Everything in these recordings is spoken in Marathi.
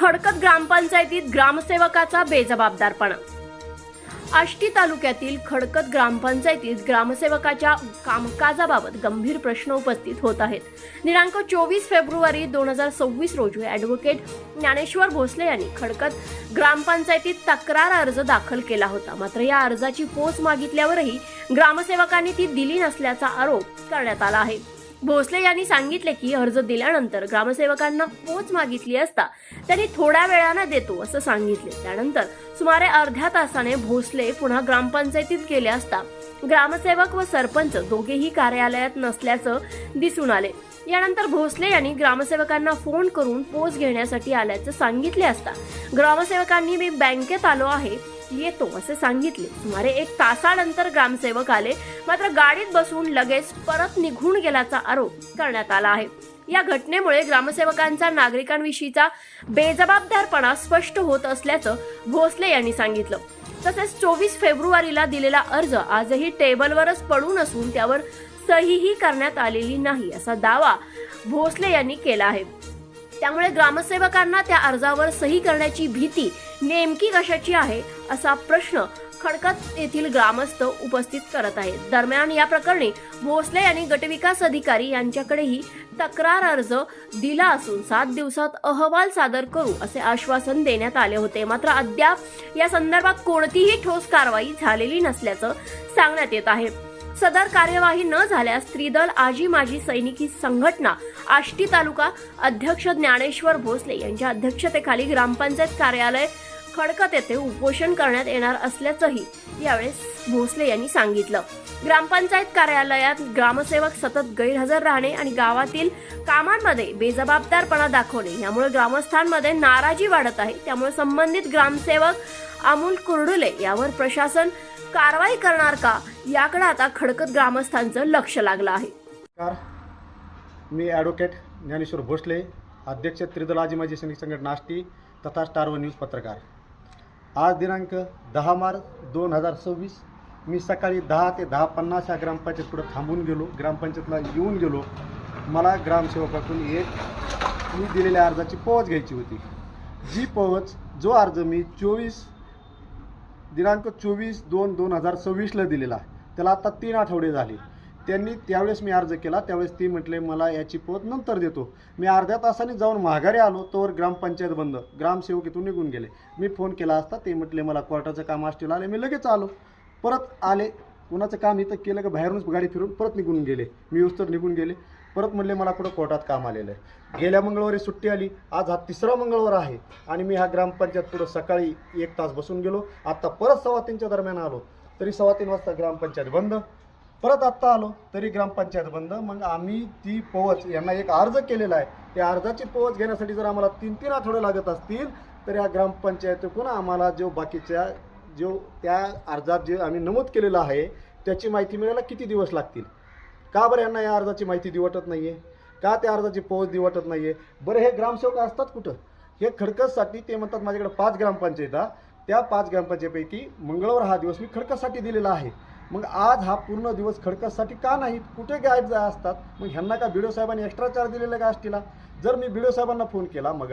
खडकत ग्रामपंचायतीत ग्रामसेवकाचा बेजबाबदारपणा। आष्टी तालुक्यातील खडकत ग्रामपंचायतीत ग्रामसेवकाच्या कामकाजाबाबत गंभीर प्रश्न उपस्थित होत आहेत। दिनांक 24 फेब्रुवारी 2026 रोजी ॲडव्होकेट ज्ञानेश्वर भोसले यांनी खडकत ग्रामपंचायतीत तक्रार अर्ज दाखल केला होता। मात्र या अर्जाची पोच मागितल्यावरही ग्रामसेवकांनी ती दिली नसल्याचा आरोप करण्यात आला आहे। भोसले यांनी सांगितले की अर्ज दिल्यानंतर ग्रामसेवकांना पोच मागितली असता त्यांनी थोड्या वेळाने देतो असं सांगितले। त्यानंतर सुमारे अर्ध्या तासाने भोसले पुन्हा ग्रामपंचायतीत गेले असता ग्रामसेवक व सरपंच दोघेही कार्यालयात नसल्याचं दिसून आले। यानंतर भोसले यांनी ग्रामसेवकांना फोन करून पोच घेण्यासाठी आल्याचं सांगितले असता ग्रामसेवकांनी मी बँकेत आलो आहे येतो असे सांगितले। सुमारे 1 तासानंतर ग्रामसेवक आले, मात्र गाडीत बसून लगेच परत निघून गेल्याचा आरोप करण्यात आला आहे। या घटनेमुळे ग्रामसेवकांचा नागरिकांविषयीचा बेजबाबदारपणा स्पष्ट होत असल्याचं भोसले यांनी सांगितलं। तसेच 24 फेब्रुवारीला दिलेला अर्ज आजही टेबलवरच पडून असून त्यावर सहीही करण्यात आलेली नाही असा दावा भोसले यांनी केला आहे। त्यामुळे ग्रामसेवकांना त्या अर्जावर सही करण्याची भीती नेमकी कशाची आहे असा प्रश्न खडकत येथील ग्रामस्थ उपस्थित करत आहेत। दरम्यान या प्रकरणी भोसले यांनी गटविकास अधिकारी यांच्याकडेही तक्रार अर्ज दिला असून 7 दिवसात अहवाल सादर करू असे आश्वासन देण्यात आले होते। मात्र अद्याप या संदर्भात कोणतीही ठोस कारवाई झालेली नसल्याचं सांगण्यात येत आहे। सदर कार्यवाही न झाल्यास त्रिदल आजी माजी सैनिकी संघटना आष्टी तालुका अध्यक्ष ज्ञानेश्वर भोसले यांच्या अध्यक्षतेखाली ग्रामपंचायत कार्यालय खडकत येथे उपोषण करण्यात येणार असल्याचंही यावेळेस भोसले यांनी सांगितलं। ग्रामपंचायत कार्यालयात ग्रामसेवक सतत गैरहजर राहणे आणि गावातील कामांमध्ये बेजबाबदारपणा दाखवणे यामुळे ग्रामस्थांमध्ये नाराजी वाढत आहे। त्यामुळे संबंधित ग्रामसेवक अमोल कुर्डुले यावर प्रशासन कारवाई करणार का याकडे आता खडकत ग्रामस्थांचं लक्ष लागलं आहे। मी ॲडव्होकेट ज्ञानेश्वर भोसले, अध्यक्ष त्रिदल आजी माजी सैनिक संघटना आष्टी तथा स्टार वन न्यूज पत्रकार। आज दिनांक 10 मार्च 2026 मी सकाळी 10 ते 10:50 या ग्रामपंचायत पुढे थांबून गेलो, ग्रामपंचायतला येऊन गेलो। मला ग्रामसेवकाकडून मी दिलेल्या अर्जाची पोच घ्यायची होती। जी पोच जो अर्ज मी दिनांक 24/2/2026ला दिलेला, त्याला आता 3 आठवडे झाले। त्यांनी त्यावेळेस मी अर्ज केला, त्यावेळेस ते म्हटले मला याची पोच नंतर देतो। मी अर्ध्या तासाने जाऊन माघारी आलो तोवर ग्रामपंचायत बंद, ग्रामसेवक इथून निघून गेले। मी फोन केला असता ते म्हटले मला कोर्टाचं काम आष्टीला आले, मी लगेच आलो। परत आले, कुणाचं काम इथं केलं का बाहेरूनच गाडी फिरून परत निघून गेले। मी उस्तर निघून गेले, परत म्हणले मला कुठं कोर्टात काम आलेलं आहे। गेल्या मंगळवारी सुट्टी आली, आज हा 3रा मंगळवार आहे आणि मी ह्या ग्रामपंचायत पुढं सकाळी 1 तास बसून गेलो। आता परत 2:15च्या दरम्यान आलो तरी 3:15 वाजता ग्रामपंचायत बंद, परत आत्ता आलो तरी ग्रामपंचायत बंद। मग आम्ही ती पोच यांना एक अर्ज केलेला आहे, त्या अर्जाची पोच घेण्यासाठी जर आम्हाला 3-3 आठवडे लागत असतील तर या ग्रामपंचायतीकडून आम्हाला त्या अर्जात जे आम्ही नमूद केलेलं आहे त्याची माहिती मिळायला किती दिवस लागतील? का बरं यांना या अर्जाची माहिती वाटत नाही आहे? का त्या अर्जाची पोच वाटत नाही आहे? बरं हे ग्रामसेवक असतात कुठं? हे खडकतसाठी ते म्हणतात माझ्याकडे 5 ग्रामपंचायत, त्या 5 ग्रामपंचायतीपैकी मंगळवार हा दिवस मी खडकतसाठी दिलेला आहे। मग आज हा पूर्ण दिवस खडकतसाठी का नाहीत? कुठे गायब असतात? मग ह्यांना का बीडीओ साहेबांनी एक्स्ट्रा चार्ज दिलेला का आष्टीला? जर मी बीडीओ साहेबांना फोन केला मग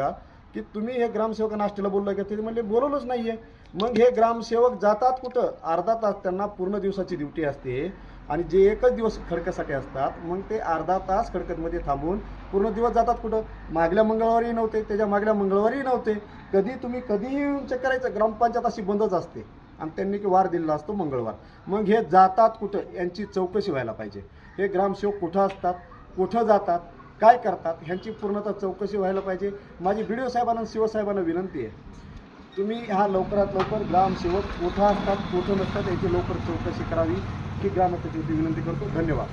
की तुम्ही हे ग्रामसेवकांना आष्टीला बोललं का, ते म्हणजे बोलवलंच नाही आहे। मग हे ग्रामसेवक जातात कुठं? अर्धा तास त्यांना पूर्ण दिवसाची ड्युटी असते आणि जे एकच दिवस खडकतसाठी असतात मग ते अर्धा तास खडकतमध्ये थांबून पूर्ण दिवस जातात कुठं? मागल्या मंगळवारी नव्हते, त्याच्या मागल्या मंगळवारी नव्हते, कधीही येऊन चेक करायचं। ग्रामपंचायत अशी बंदच असते आणि त्यांनी की वार दिलेला असतो मंगळवार। मग हे जातात कुठं? यांची चौकशी व्हायला पाहिजे। हे ग्रामसेवक कुठं असतात, कुठं जातात, काय करतात ह्यांची पूर्णतः चौकशी व्हायला पाहिजे। माझी बीडीओ साहेबांना शिवसाहेबांना विनंती आहे, तुम्ही हा लवकरात लवकर ग्रामसेवक कुठं असतात कुठं नसतात याची लवकर चौकशी करावी ही ग्रामस्थांची विनंती करतो। धन्यवाद।